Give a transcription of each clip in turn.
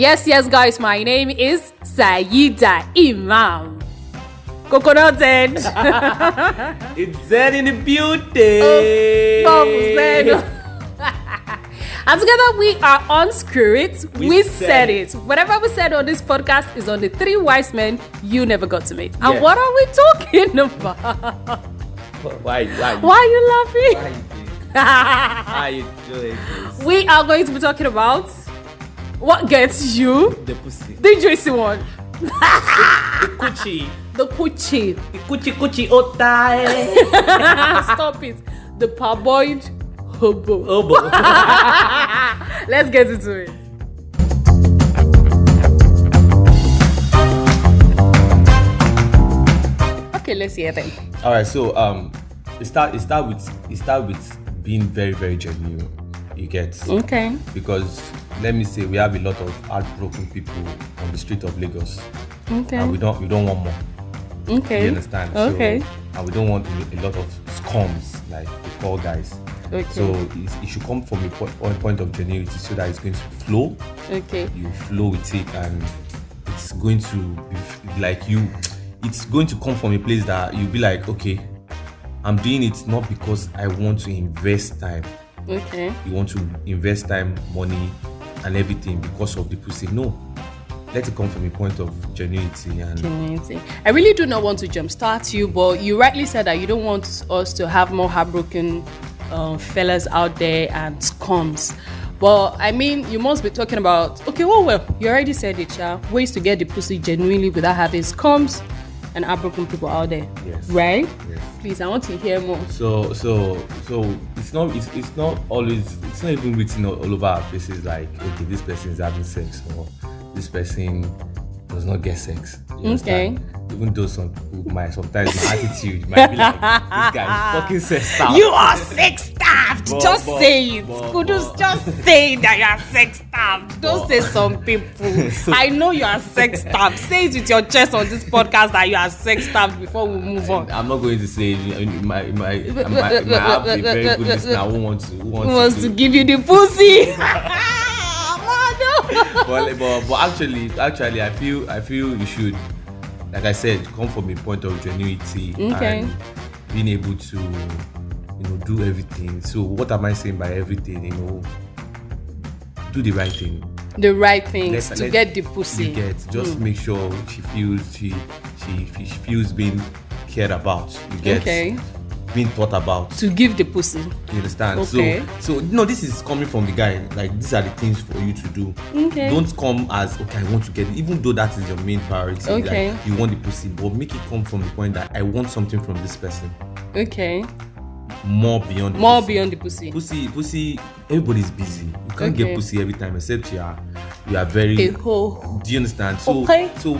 Yes, guys, my name is Saida Imam. Coconut Zen. It's Zen in the beauty. Zen. And together we are on Spirit. We said it. Whatever we said on this podcast is on the 3 wise men you never got to meet. And what are we talking about? Why are you laughing? Why are you doing this? We are going to be talking about what gets you The pussy. the juicy one. The coochie. The coochie. The coochie otai. Stop it. The parboiled hobo. Obo. Let's get into it. Okay, let's hear them. All right, so it start with being very, very genuine. You get Okay. because let me say we have a lot of heartbroken people on the street of Lagos, Okay. and we don't want more. Okay. You understand? Okay. So, and we don't want a lot of scums like they call guys. Okay. So it should come from a point of genuinity so that it's going to flow. Okay. You flow with it, and it's going to be like you. It's going to come from a place that you'll be like, okay, I'm doing it not because I want to invest time. Okay. You want to invest time, money, and everything because of the pussy. No. Let it come from a point of genuinity and Genuinity. I really do not want to jumpstart you, but you rightly said that you don't want us to have more heartbroken fellas out there and scums. But I mean, you must be talking about, okay, well, you already said it, ways to get the pussy genuinely without having scums and heartbroken people out there. Yes. Right? Yes. Please, I want to hear more. So it's not always, it's not even written all over our faces like, okay, this person is having sex or this person does not get sex. You understand? Even though sometimes my attitude might be like, this guy is fucking sex starved. You are sex starved. Just say it. Kudus, Just say that you are sex starved. Don't say some people. I know you are sex starved. Say it with your chest on this podcast that you are sex starved before we move on. I'm not going to say my have a very good listener who wants to give you the pussy. but actually I feel you should, like I said, come from a point of genuinity and being able to do everything. So what am I saying by everything? Do the right thing. The right things to get the pussy. Just make sure she feels being cared about. You get being thought about. To give the pussy. You understand? Okay. So this is coming from the guy. Like, these are the things for you to do. Okay. Don't come as, okay, I want to get it, even though that is your main priority. Okay. Like, you want the pussy, but make it come from the point that I want something from this person. Okay. More beyond beyond the pussy. Pussy, everybody's busy. You can't get pussy every time except you are very. A hoe. Do you understand? So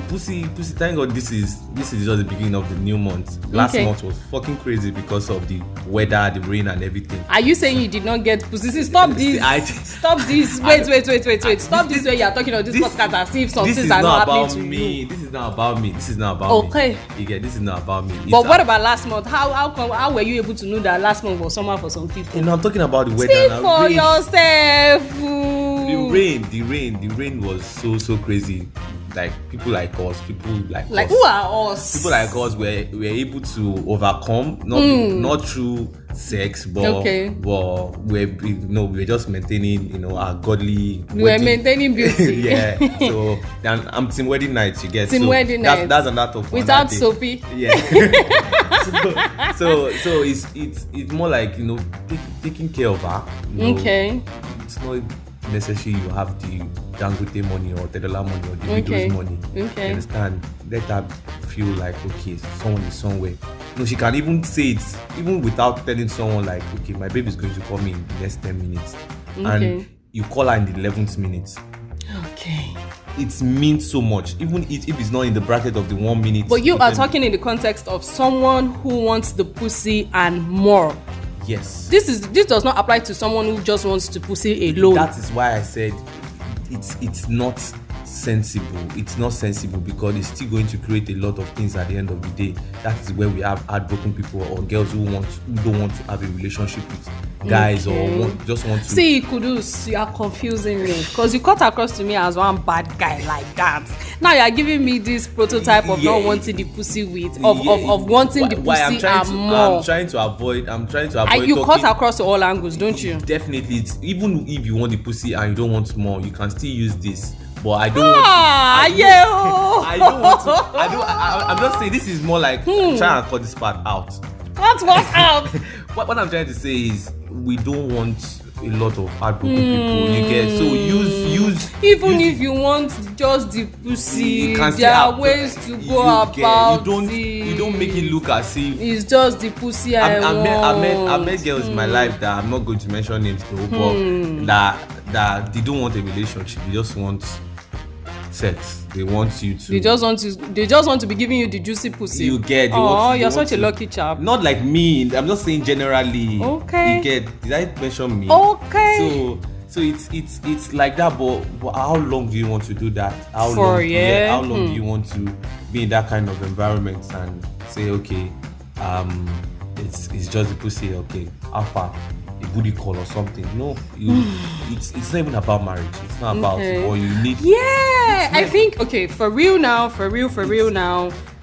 pussy, thank God this is just the beginning of the new month. Last month was fucking crazy because of the weather, the rain and everything. Are you saying you did not get pussy? Stop this. Stop this. Wait. Stop this way you are talking on this podcast as if some things are not happening to you. This is not about me. This is not about me. Okay, this is not about me. But what about last month? How were you able to know that last month was summer for some people? I'm talking about the weather. Speak for yourself. The rain was so crazy. Like people like us, who are us? People like us were able to overcome, not through sex, but we're just maintaining, our godly. We were maintaining beauty. Yeah. So then I'm team wedding night. You get wedding night. That's another of without soapy. Yeah. so it's more like taking care of her. It's not necessarily you have the Dangote money or $10 money or the widow's money. You understand? Let her feel like, okay, someone is somewhere. She can even say it even without telling someone like, okay, my baby is going to call me in the next 10 minutes. And you call her in the 11th minute. Okay. It means so much, even if it's not in the bracket of the 1 minute. But you are talking in the context of someone who wants the pussy and more. Yes. This does not apply to someone who just wants to pussy alone. That is why I said it's not sensible because it's still going to create a lot of things at the end of the day. That is where we have heartbroken people or girls who don't want to have a relationship with guys or just want to. See, Kudus, you are confusing me because you cut across to me as one bad guy like that. Now you are giving me this prototype of not wanting the pussy of wanting the pussy and more. I'm trying to avoid. You cut across to all angles, don't you? Definitely. It's, even if you want the pussy and you don't want more, you can still use this. But I don't want to. I'm just saying this is more like try and cut this part out. Cut what out? What I'm trying to say is we don't want a lot of heartbroken people. You get so use if you want just the pussy, there are ways to go about it. You don't make it look as if it's just the pussy. I met girls in my life that I'm not going to mention names though, but that they don't want a relationship. They just want sex. They want you to. They just want to be giving you the juicy pussy. You get. You're such a lucky chap. Not like me. I'm just saying generally. Okay. You get. Did I mention me? Okay. So it's like that. But how long do you want to do that? How long do you want to be in that kind of environment and say okay, it's just the pussy. Okay, alpha. A booty call or something. No, it's not even about marriage. It's not about what you need. Yeah, I think for real now.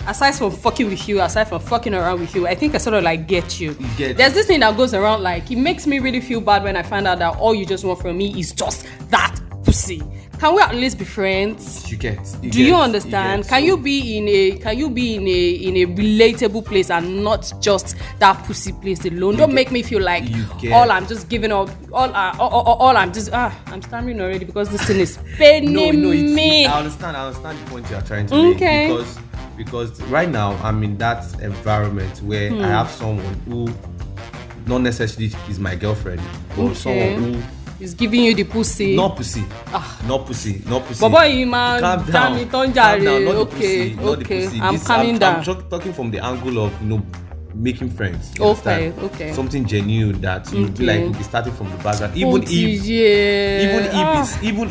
Aside from fucking with you, aside from fucking around with you, I think I sort of like get you. There's this thing that goes around like it makes me really feel bad when I find out that all you just want from me is just that pussy. Can we at least be friends? Do you understand? Can you be in a relatable place and not just that pussy place alone? Don't make me feel like all I'm just giving up. I'm stammering already because this thing is paining me. I understand the point you are trying to make because right now I'm in that environment where I have someone who not necessarily is my girlfriend, but someone who is giving you the pussy. Not pussy. Not pussy. Baba, man. Calm down. Not the pussy. I'm coming down. I'm talking from the angle of making friends. Okay. Something genuine that you be like be starting from the background. Even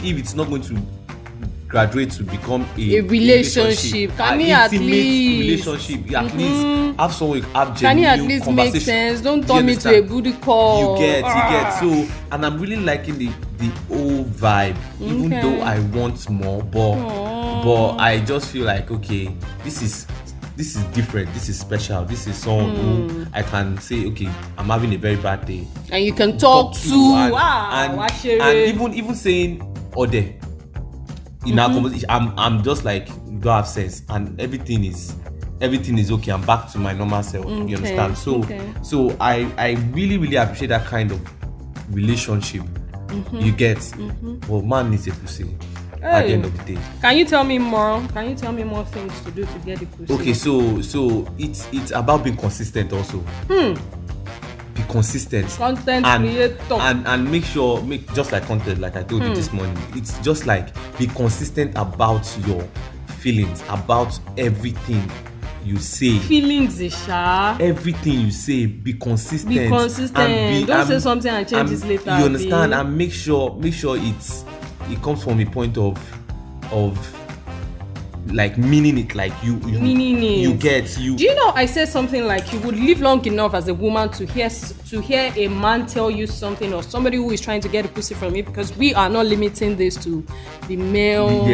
if it's not going to graduate to become a relationship. Can you at least relationship? At least have someone have genuine can you at least make sense? Don't turn me to a booty call. You get. So, and I'm really liking the old vibe, even though I want more, but I just feel like okay, this is different. This is special. This is someone who I can say, okay, I'm having a very bad day, and you can talk to, and even saying Ode. In our conversation, I'm just like you don't have sense, and everything is okay. I'm back to my normal self. You understand? So I really really appreciate that kind of relationship. You get, but man needs a pussy at the end of the day. Can you tell me more? Can you tell me more things to do to get the pussy? Okay, so it's about being consistent also. Be consistent. Content creator. And make just like content, like I told you this morning. It's just like be consistent about your feelings, about everything you say. Feelings, Isha. Everything you say, be consistent. Don't say something and change it later. You understand? And make sure it comes from a point of like meaning it, like you get. Do you know I said something like you would live long enough as a woman to hear a man tell you something, or somebody who is trying to get a pussy from you, because we are not limiting this to the male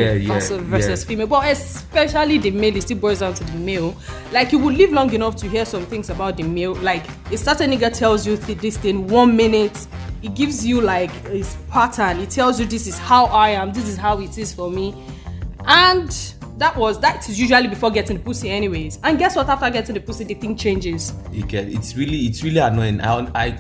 versus female, but especially the male. It still boils down to the male. Like you would live long enough to hear some things about the male. Like a certain nigga tells you this thing 1 minute, it gives you like his pattern. It tells you this is how I am, this is how it is for me, and that is usually before getting the pussy anyways. And guess what? After getting the pussy, the thing changes. You get. It's really annoying. I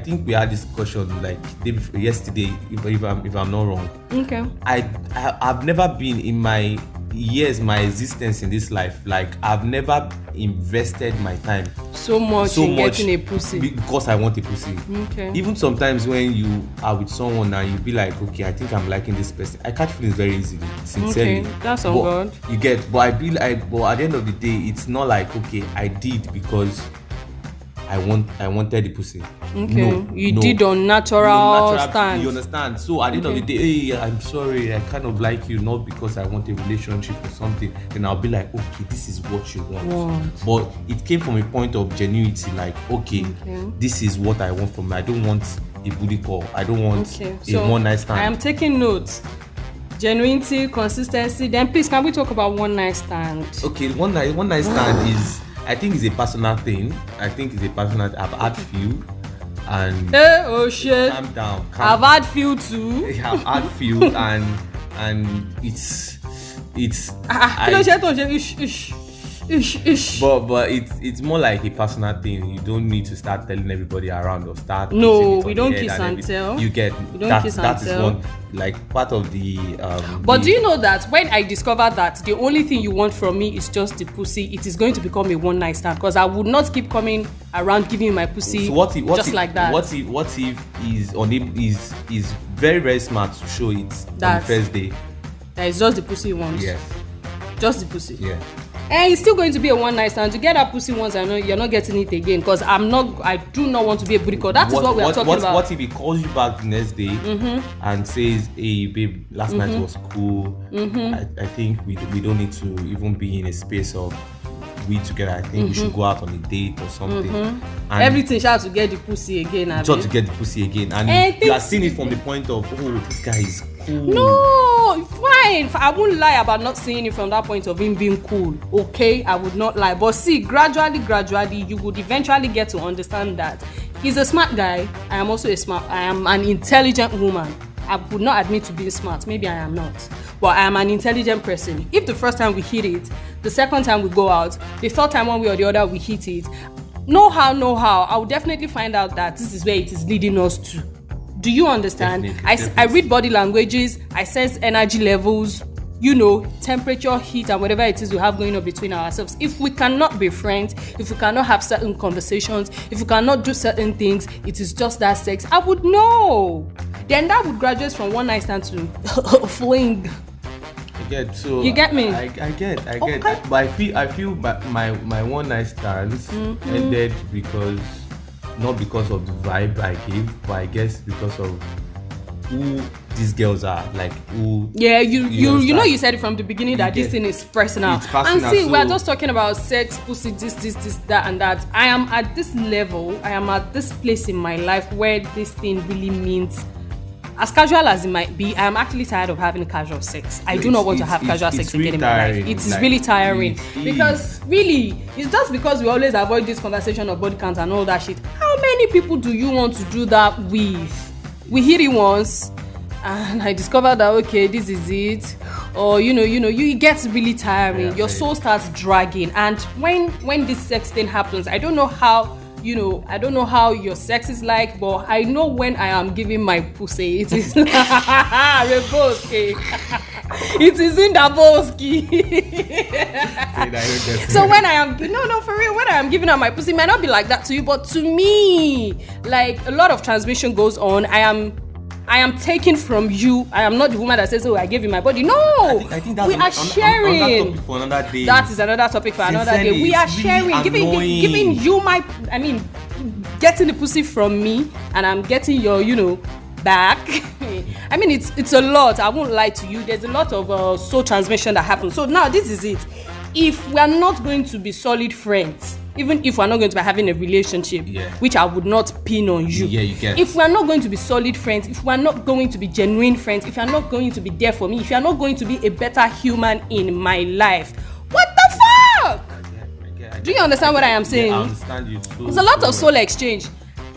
think we had this discussion like yesterday, if I'm not wrong. Okay. I've never been in my existence in this life, like I've never invested my time so much in getting a pussy because I want a pussy. Okay. Even sometimes when you are with someone and you be like, okay, I think I'm liking this person, I catch feelings very easily, sincerely. Okay, that's all good. You get, but but at the end of the day, it's not like okay, I did because I wanted the pussy. Okay. You did on natural stand. You understand? So at the end of the day, hey, I'm sorry, I kind of like you, not because I want a relationship or something. Then I'll be like, okay, this is what you want. But it came from a point of genuinity, like, okay, this is what I want from me. I don't want a booty call. I don't want a one night stand. I am taking notes. Genuinity, consistency. Then please, can we talk about one night stand? Okay, one night stand is, I think, is a personal thing. I've had few, and oh shit, calm down. I've had few too. I've had few, and it's. But it's more like a personal thing. You don't need to start telling everybody around or start. No, we don't kiss and tell. You get that is one, like, part of the. But do you know that when I discovered that the only thing you want from me is just the pussy, it is going to become a one night stand, because I would not keep coming around giving you my pussy like that. What if is very, very smart to show it on the first day? That is just the pussy once. Yeah. Just the pussy. Yeah. And it's still going to be a one night stand. You get that pussy once, I know you're not getting it again, because I do not want to be a booty call. That is what we are talking about. What if he calls you back the next day and says, hey babe, last night was cool. I think we don't need to even be in a space of we together. I think we should go out on a date or something. And everything shall to get the pussy again. Just to get the pussy again. And you are seeing it from the point of, oh, this guy is cool. No, fine. I won't lie about not seeing it from that point of him being cool. Okay, I would not lie. But see, gradually, you would eventually get to understand that he's a smart guy. I am an intelligent woman. I would not admit to being smart. Maybe I am not. But I am an intelligent person. If the first time we hit it, the second time we go out, the third time one way or the other we hit it, no how, I will definitely find out that this is where it is leading us to. Do you understand? Definitely. I read body languages, I sense energy levels, temperature, heat, and whatever it is we have going on between ourselves. If we cannot be friends, if we cannot have certain conversations, if we cannot do certain things, it is just that sex, I would know. Then that would graduate from one night stand to fling. You get me? I get. Okay. But I feel my one night stands ended not because of the vibe I gave, but I guess because of who these girls are, like who. Yeah, you said it from the beginning that this thing is personal. It's personal. And see, we're just talking about sex, pussy, this, that, and that. I am at this level. I am at this place in my life where this thing really means. As casual as it might be, I am actually tired of having casual sex. I do not want to have casual sex again in my life. It is really tiring. Because really, it's just because we always avoid this conversation of body count and all that shit. How many people do you want to do that with? We hit it once and I discovered that, okay, this is it. Or, it gets really tiring. Yeah, your soul starts dragging. And when this sex thing happens, I don't know how your sex is like, but I know when I am giving my pussy, it is Reboski. It is in the boski. So when I am for real, when I am giving out my pussy, it might not be like that to you, but to me, like, a lot of transmission goes on. I am taking from you. I am not the woman that says, "Oh, I gave you my body." No, I think that's we are sharing. Topic for another day. That is another topic for another day. We are sharing, really giving you getting the pussy from me, and I'm getting your, back. I mean, it's a lot. I won't lie to you. There's a lot of soul transmission that happens. So now this is it. If we are not going to be solid friends, even if we're not going to be having a relationship, which I would not pin on you. Yeah, you get. If we're not going to be solid friends, if we're not going to be genuine friends, if you're not going to be there for me, if you're not going to be a better human in my life, what the fuck? Do you understand what I am saying? Yeah, I understand you too. It's a lot of soul exchange.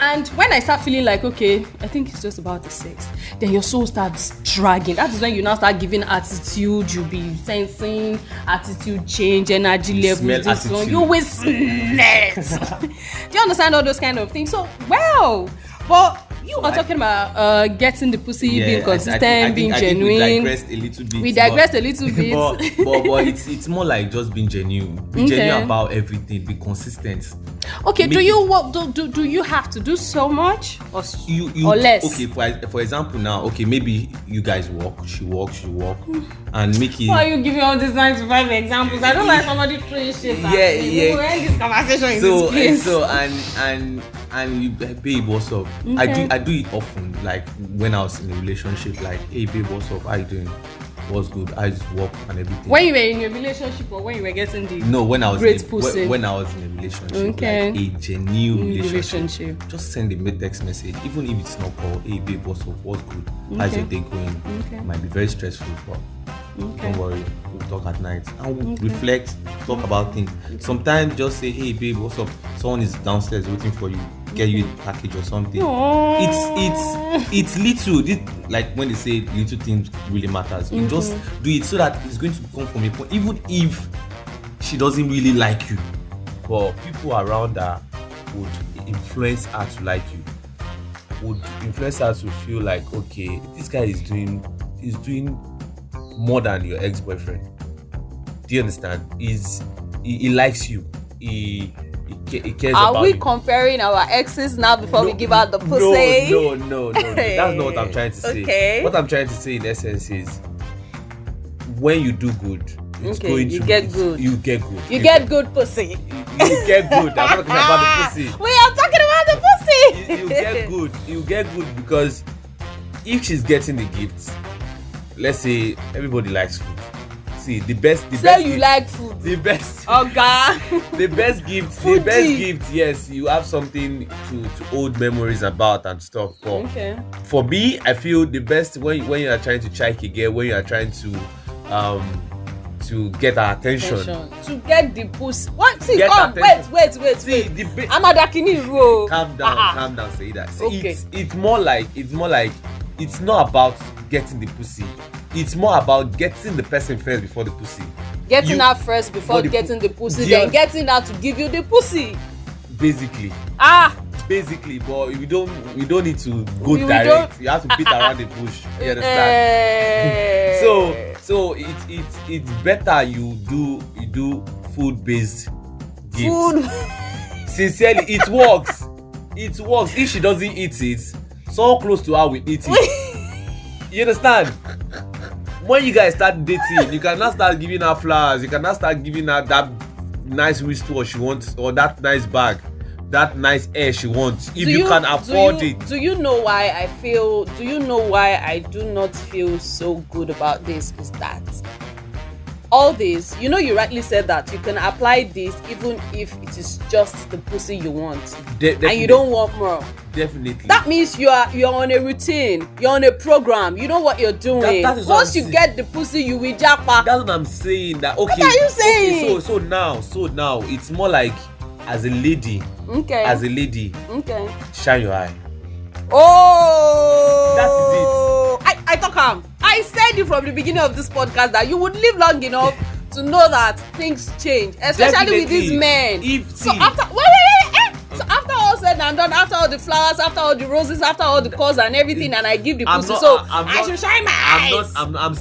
And when I start feeling like, okay, I think it's just about the sex, then your soul starts dragging. That is when you now start giving attitude. You'll be sensing attitude change, energy levels. This one, you will smell it. Do you understand all those kind of things? So, but You are talking about getting the pussy, being consistent, being genuine. We digressed a little bit. We digressed a little bit. but it's more like just being genuine. Be genuine about everything. Be consistent. Okay, do you have to do so much or less? Okay, for example now, okay, maybe you guys walk, she walk, and make it. Why are you giving all these 9 to 5 examples? I don't like somebody throwing shit at me. We will end this conversation in this place. So and you, babe, what's up? Okay. I do it often, like when I was in a relationship, like, hey babe, what's up? How you doing? What's good? I just walk and everything. When you were in a relationship or when you were getting the when I was pussy? When I was in a relationship, okay. Like a genuine relationship. Just send a text message, even if it's not called. Hey babe, what's up? What's good? How's your day going? Okay. It might be very stressful, but don't worry. We'll talk at night and we'll reflect, talk about things. Sometimes just say, hey babe, what's up? Someone is downstairs waiting for you. Get you a package or something. Aww. It's little. Like when they say little things really matters. You just do it so that it's going to come from a point. Even if she doesn't really like you, but people around her would influence her to like you. Would influence her to feel like, okay, this guy is doing more than your ex-boyfriend. Do you understand? He likes you. He cares about you. Are we comparing our exes now before we give out the pussy? No. That's not what I'm trying to say. Okay. What I'm trying to say in essence is when you do good, you get good. You get good. You get good pussy. You get good. I'm not talking about the pussy. We are talking about the pussy. You get good. You get good because if she's getting the gifts, let's say everybody likes food. See, the best you gift, like food. The best. Okay. The best gift. Yes, you have something to hold memories about and stuff. For me, I feel the best when you are trying to check a girl, when you are trying to get her attention. To get the pussy. What? See, come. Wait. See, Amadakini rule. Calm down. Say that. See, okay. It's more like it's not about getting the pussy. It's more about getting the person first before the pussy. Getting her first before getting the pussy, then getting her to give you the pussy. Basically. Basically, but we don't need to go direct. You have to beat around the bush. You understand? So it's better you do food-based gifts. Food. Sincerely, it works. It works. If she doesn't eat it, someone close to her will eat it. You understand? When you guys start dating, you can now start giving her flowers. You can now start giving her that nice wristwatch she wants, or that nice bag, that nice hair she wants. If you can afford it. Do you know why I do not feel so good about this? Is that all this, you rightly said that you can apply this even if it is just the pussy you want, and you don't want more. Definitely. That means you're on a routine, you're on a program, you know what you're doing. Once you get the pussy, you will japa. That's what I'm saying. That okay. What are you saying? Okay, so now it's more like as a lady. Okay. Okay. Shine your eye. Oh. That is it. I talk. I said it from the beginning of this podcast that you would live long enough to know that things change, especially definitely with these men. So after all said and done, after all the flowers, after all the roses, after all the calls and everything, and I give the pussy, I should shine my eyes. I'm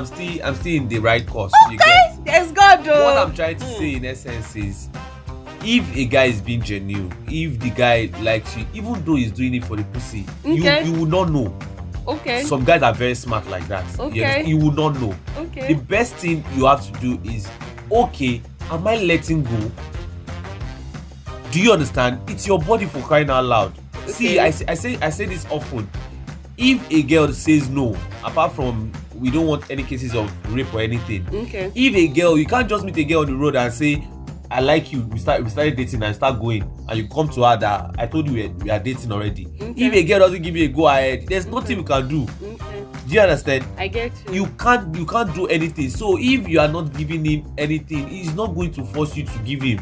still in the right course. Okay, there's God though. What I'm trying to say in essence is, if a guy is being genuine, if the guy likes you, even though he's doing it for the pussy, you will not know. Okay. Some guys are very smart like that. Okay. You will not know. Okay. The best thing you have to do is, okay, am I letting go? Do you understand? It's your body, for crying out loud. Okay. See, I say this often. If a girl says no, apart from we don't want any cases of rape or anything. Okay. If a girl, you can't just meet a girl on the road and say, I like you, we started dating and start going, and you come to her that I told you we are dating already. Okay. If a girl doesn't give you a go ahead, there's nothing we can do. Okay. Do you understand? I get you. You can't do anything. So if you are not giving him anything, he's not going to force you to give him.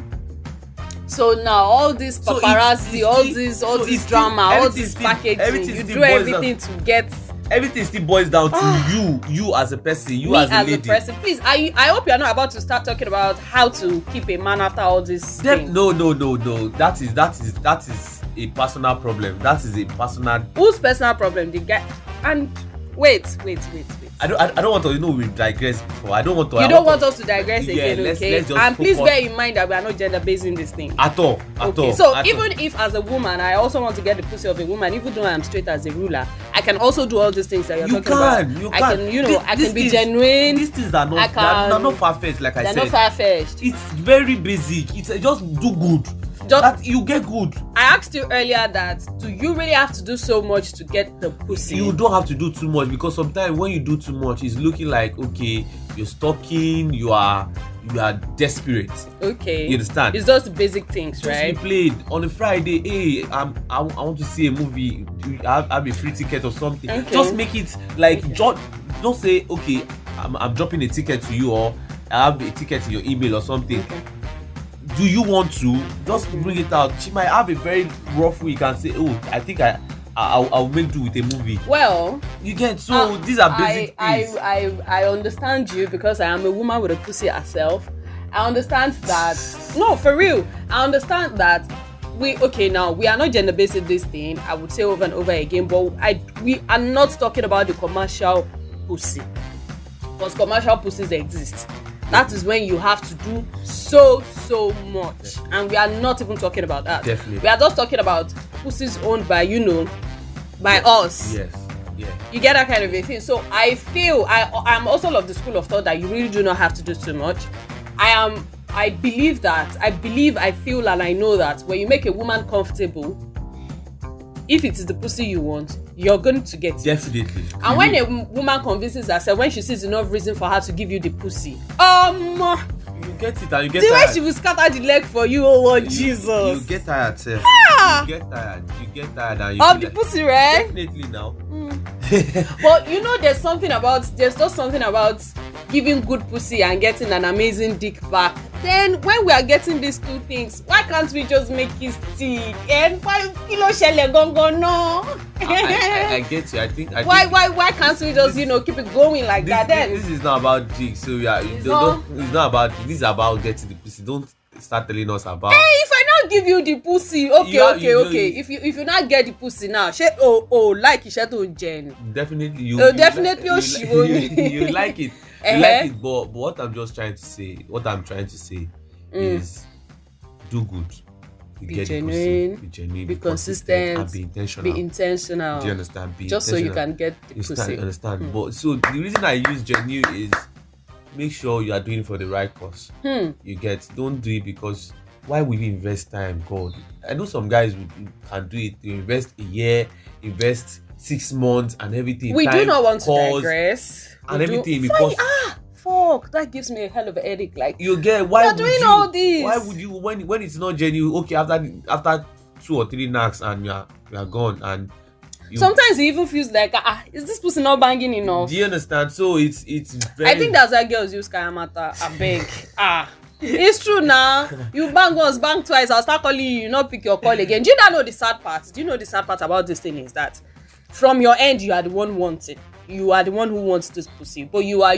So now all this paparazzi, all this drama, all this packaging, you do everything to get. Everything still boils down to you as a person, me as a lady. Please, I hope you're not about to start talking about how to keep a man after all this thing. No. That is a personal problem. That is a personal. Whose personal problem? The guy. And wait. I don't want to, we digress before. I don't want to. You don't want us to digress again, okay? Let's just and please focus. bear in mind that we are not gender based in this thing. At all. So even if as a woman, I also want to get the pussy of a woman, even though I'm straight as a ruler, I can also do all these things that you're talking about. You can. I can be genuine. These things are not far-fetched, like I said. They're not far-fetched. It's very basic. It's just do good. That you get good. I asked you earlier that do you really have to do so much to get the pussy? You don't have to do too much, because sometimes when you do too much, it's looking like, okay, you're stalking, you are desperate. Okay. You understand? It's just basic things, right? Just be played on a Friday. Hey, I want to see a movie. I have a free ticket or something. Okay. Just make it like don't say, okay, I'm dropping a ticket to you, or I have a ticket in your email or something. Okay. Do you want to just bring it out? She might have a very rough week and say, oh, I think I'll make do with a movie. Well, you get, so these are basic things. I understand you, because I am a woman with a pussy herself. I understand that. No, for real. I understand that we are not gender based in this thing. I would say over and over again, but we are not talking about the commercial pussy, because commercial pussies exist. That is when you have to do so much, and we are not even talking about that. Definitely. We are just talking about pussies owned by by us. Yes. Yeah. You get that kind of a thing. So I feel I'm also of the school of thought that you really do not have to do too much. I feel and I know that when you make a woman comfortable, if it is the pussy you want, you're going to get it. Definitely. And when a woman convinces herself, when she sees enough reason for her to give you the pussy, you get it and you get the tired. way she will scatter the leg for you, oh Lord Jesus. You get tired, sir. Ah! You get tired and you of the pussy, right? Definitely now. But there's just something about giving good pussy and getting an amazing dick back. Then when we are getting these two things, why can't we just make it stick? And no. I get you. I think why can't we just keep it going like that? Then this is not about dick, so it's not about. This is about getting the pussy. Don't start telling us about. Hey, if I not give you the pussy, okay. If you not get the pussy now, like you Jen. Definitely you. Definitely you like it. You like it, but what I'm trying to say is do good. Be genuine, be consistent, and be intentional. Do you understand? Just so you can get the pussy. Understand? But so the reason I use genuine is make sure you are doing it for the right cause. You get, don't do it because why will you invest time? God, I know some guys can do it. You invest a year, invest 6 months and everything. We do not want to digress. And everything because fuck, that gives me a hell of a headache. Like you get why you're doing all this. Why would you when it's not genuine? Okay, after 2 or 3 knocks and you are gone, and sometimes it even feels like is this pussy not banging enough? Do you understand? So it's very. I think that's why girls use Kayamata. I beg. It's true now. You bang once, bang twice. I'll start calling you. You not pick your call again. Do you not know the sad part? Do you know the sad part about this thing is that from your end you are the one wanting. You are the one who wants this pussy, but you are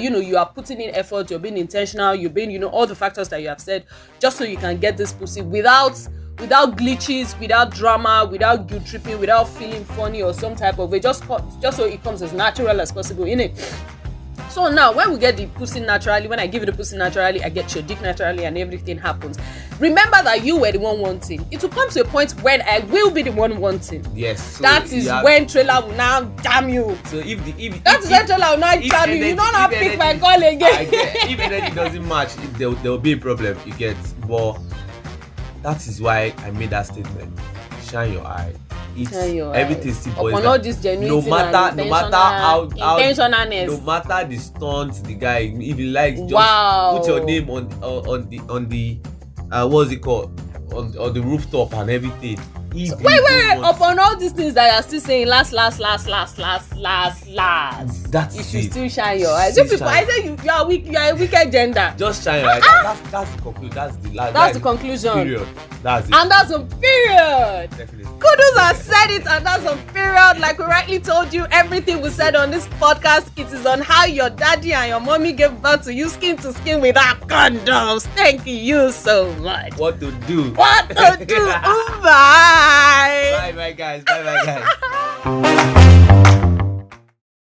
putting in effort, you're being intentional, you're being, all the factors that you have said, just so you can get this pussy without glitches, without drama, without guilt tripping, without feeling funny or some type of way, just so it comes as natural as possible, innit? So now, when we get the pussy naturally, when I give you the pussy naturally, I get your dick naturally, and everything happens. Remember that you were the one wanting. It will come to a point when I will be the one wanting. Yes. So that is when trailer will now damn you. So if when trailer will now damn you. You don't have to pick my call again. If energy doesn't match, there will be a problem. You get, but that is why I made that statement. Shine your eye. Everything still boils upon all this genuinity, no matter how intentionalness, no matter the stunt the guy, if you like, just put your name on the what's it called, on the rooftop and everything. Wait, upon all these things that you are still saying last, that's you should still shine your eyes. You people, I say you are weak, you are a wicked gender. Just shine your eyes. That's the conclusion. That's the conclusion. Period. That's it. And that's a period. Definitely. Kudos has said it, and that's a period. Like we rightly told you, everything we said on this podcast, it is on how your daddy and your mommy gave birth to you skin to skin without condoms. Thank you so much. What to do? Bye.